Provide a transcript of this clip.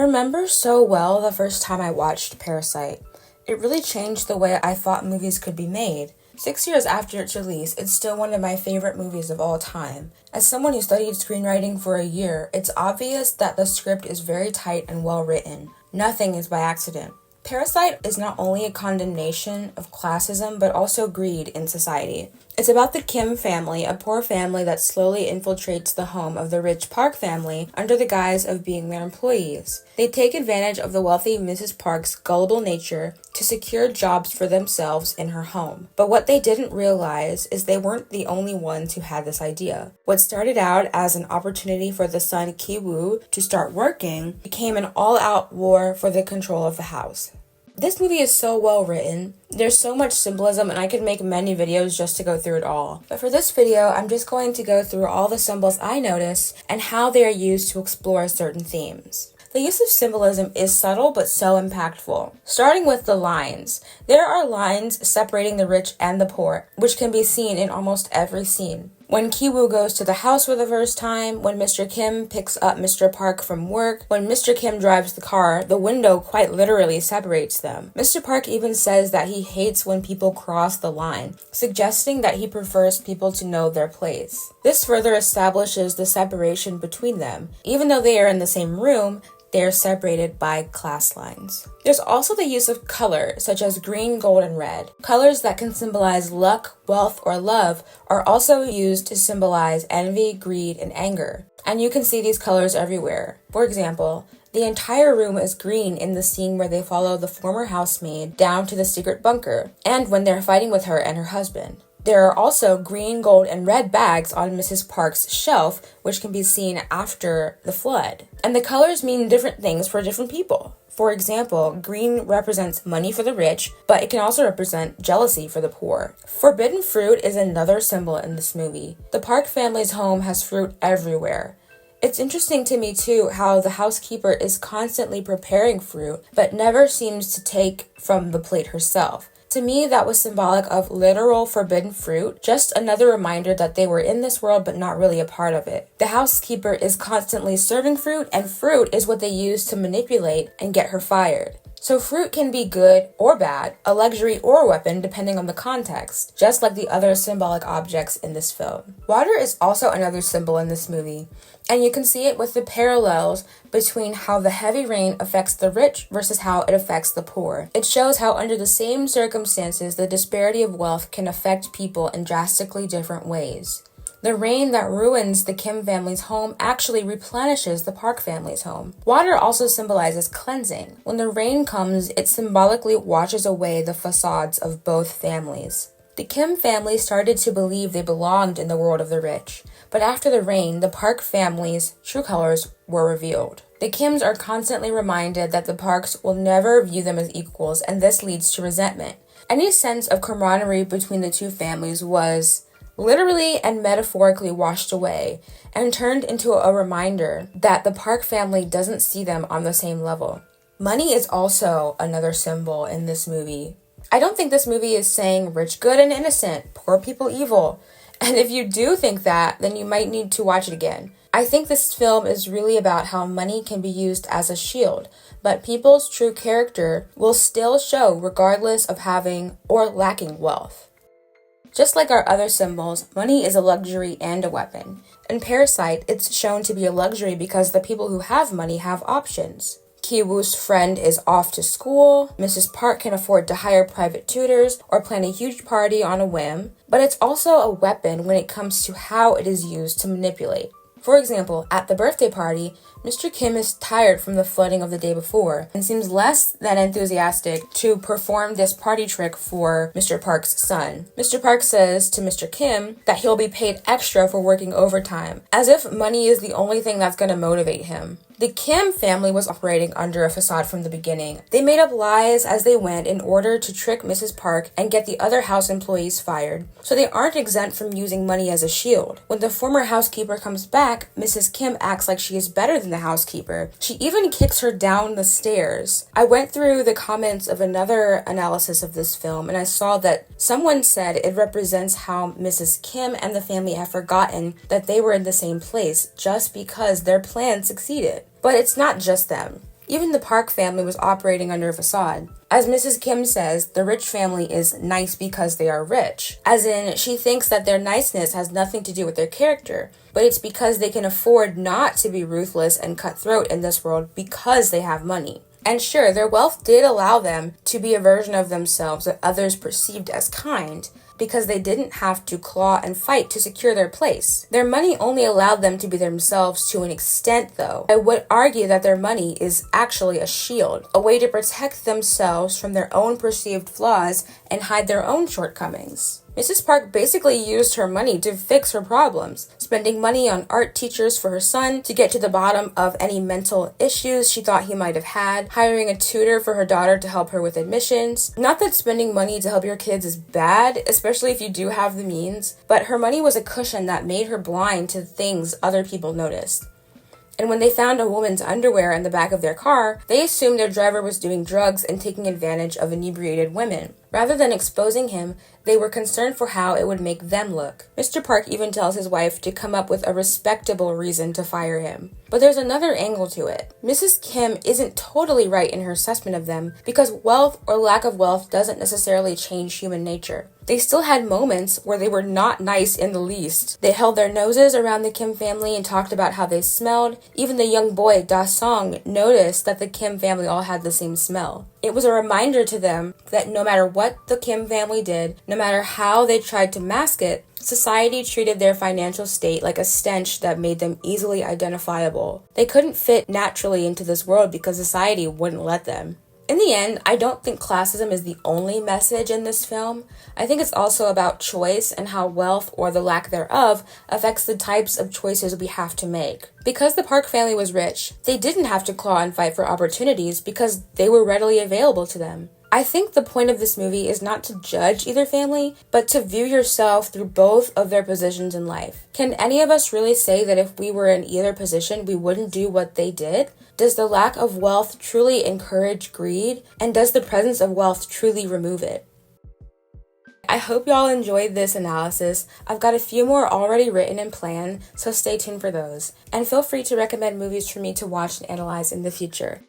remember so well the first time I watched Parasite. It really changed the way I thought movies could be made. 6 years after its release, it's still one of my favorite movies of all time. As someone who studied screenwriting for a year, it's obvious that the script is very tight and well written. Nothing is by accident. Parasite is not only a condemnation of classism, but also greed in society. It's about the Kim family, a poor family that slowly infiltrates the home of the rich Park family under the guise of being their employees. They take advantage of the wealthy Mrs. Park's gullible nature to secure jobs for themselves in her home. But what they didn't realize is they weren't the only ones who had this idea. What started out as an opportunity for the son Ki-woo to start working became an all-out war for the control of the house. This movie is so well written. There's so much symbolism, and I could make many videos just to go through it all. But for this video, I'm just going to go through all the symbols I noticed and how they are used to explore certain themes. The use of symbolism is subtle but so impactful. Starting with the lines. There are lines separating the rich and the poor, which can be seen in almost every scene. When Ki-woo goes to the house for the first time, when Mr. Kim picks up Mr. Park from work, when Mr. Kim drives the car, the window quite literally separates them. Mr. Park even says that he hates when people cross the line, suggesting that he prefers people to know their place. This further establishes the separation between them. Even though they are in the same room, they are separated by class lines. There's also the use of color, such as green, gold, and red. Colors that can symbolize luck, wealth, or love are also used to symbolize envy, greed, and anger. And you can see these colors everywhere. For example, the entire room is green in the scene where they follow the former housemaid down to the secret bunker, and when they're fighting with her and her husband. There are also green, gold, and red bags on Mrs. Park's shelf, which can be seen after the flood. And the colors mean different things for different people. For example, green represents money for the rich, but it can also represent jealousy for the poor. Forbidden fruit is another symbol in this movie. The Park family's home has fruit everywhere. It's interesting to me too how the housekeeper is constantly preparing fruit, but never seems to take from the plate herself. To me, that was symbolic of literal forbidden fruit, just another reminder that they were in this world but not really a part of it. The housekeeper is constantly serving fruit, and fruit is what they use to manipulate and get her fired. So fruit can be good or bad, a luxury or a weapon depending on the context, just like the other symbolic objects in this film. Water is also another symbol in this movie, and you can see it with the parallels between how the heavy rain affects the rich versus how it affects the poor. It shows how under the same circumstances, the disparity of wealth can affect people in drastically different ways. The rain that ruins the Kim family's home actually replenishes the Park family's home. Water also symbolizes cleansing. When the rain comes, it symbolically washes away the facades of both families. The Kim family started to believe they belonged in the world of the rich, but after the rain, the Park family's true colors were revealed. The Kims are constantly reminded that the Parks will never view them as equals, and this leads to resentment. Any sense of camaraderie between the two families was literally and metaphorically washed away and turned into a reminder that the Park family doesn't see them on the same level. Money is also another symbol in this movie. I don't think this movie is saying rich good and innocent, poor people evil. And if you do think that, then you might need to watch it again. I think this film is really about how money can be used as a shield, but people's true character will still show regardless of having or lacking wealth. Just like our other symbols, money is a luxury and a weapon. In Parasite, it's shown to be a luxury because the people who have money have options. Ki-woo's friend is off to school, Mrs. Park can afford to hire private tutors or plan a huge party on a whim, but it's also a weapon when it comes to how it is used to manipulate. For example, at the birthday party, Mr. Kim is tired from the flooding of the day before and seems less than enthusiastic to perform this party trick for Mr. Park's son. Mr. Park says to Mr. Kim that he'll be paid extra for working overtime, as if money is the only thing that's going to motivate him. The Kim family was operating under a facade from the beginning. They made up lies as they went in order to trick Mrs. Park and get the other house employees fired, so they aren't exempt from using money as a shield. When the former housekeeper comes back, Mrs. Kim acts like she is better than the housekeeper. She even kicks her down the stairs. I went through the comments of another analysis of this film, and I saw that someone said it represents how Mrs. Kim and the family have forgotten that they were in the same place just because their plan succeeded. But it's not just them. Even the Park family was operating under a facade. As Mrs. Kim says, the rich family is nice because they are rich. As in, she thinks that their niceness has nothing to do with their character, but it's because they can afford not to be ruthless and cutthroat in this world because they have money. And sure, their wealth did allow them to be a version of themselves that others perceived as kind, because they didn't have to claw and fight to secure their place. Their money only allowed them to be themselves to an extent, though. I would argue that their money is actually a shield, a way to protect themselves from their own perceived flaws and hide their own shortcomings. Mrs. Park basically used her money to fix her problems, spending money on art teachers for her son to get to the bottom of any mental issues she thought he might have had, hiring a tutor for her daughter to help her with admissions. Not that spending money to help your kids is bad, especially if you do have the means, but her money was a cushion that made her blind to things other people noticed. And when they found a woman's underwear in the back of their car, they assumed their driver was doing drugs and taking advantage of inebriated women. Rather than exposing him, they were concerned for how it would make them look. Mr. Park even tells his wife to come up with a respectable reason to fire him. But there's another angle to it. Mrs. Kim isn't totally right in her assessment of them, because wealth or lack of wealth doesn't necessarily change human nature. They still had moments where they were not nice in the least. They held their noses around the Kim family and talked about how they smelled. Even the young boy, Da Song, noticed that the Kim family all had the same smell. It was a reminder to them that no matter what the Kim family did, no matter how they tried to mask it, society treated their financial state like a stench that made them easily identifiable. They couldn't fit naturally into this world because society wouldn't let them. In the end, I don't think classism is the only message in this film. I think it's also about choice and how wealth, or the lack thereof, affects the types of choices we have to make. Because the Park family was rich, they didn't have to claw and fight for opportunities because they were readily available to them. I think the point of this movie is not to judge either family, but to view yourself through both of their positions in life. Can any of us really say that if we were in either position, we wouldn't do what they did? Does the lack of wealth truly encourage greed? And does the presence of wealth truly remove it? I hope y'all enjoyed this analysis. I've got a few more already written and planned, so stay tuned for those. And feel free to recommend movies for me to watch and analyze in the future.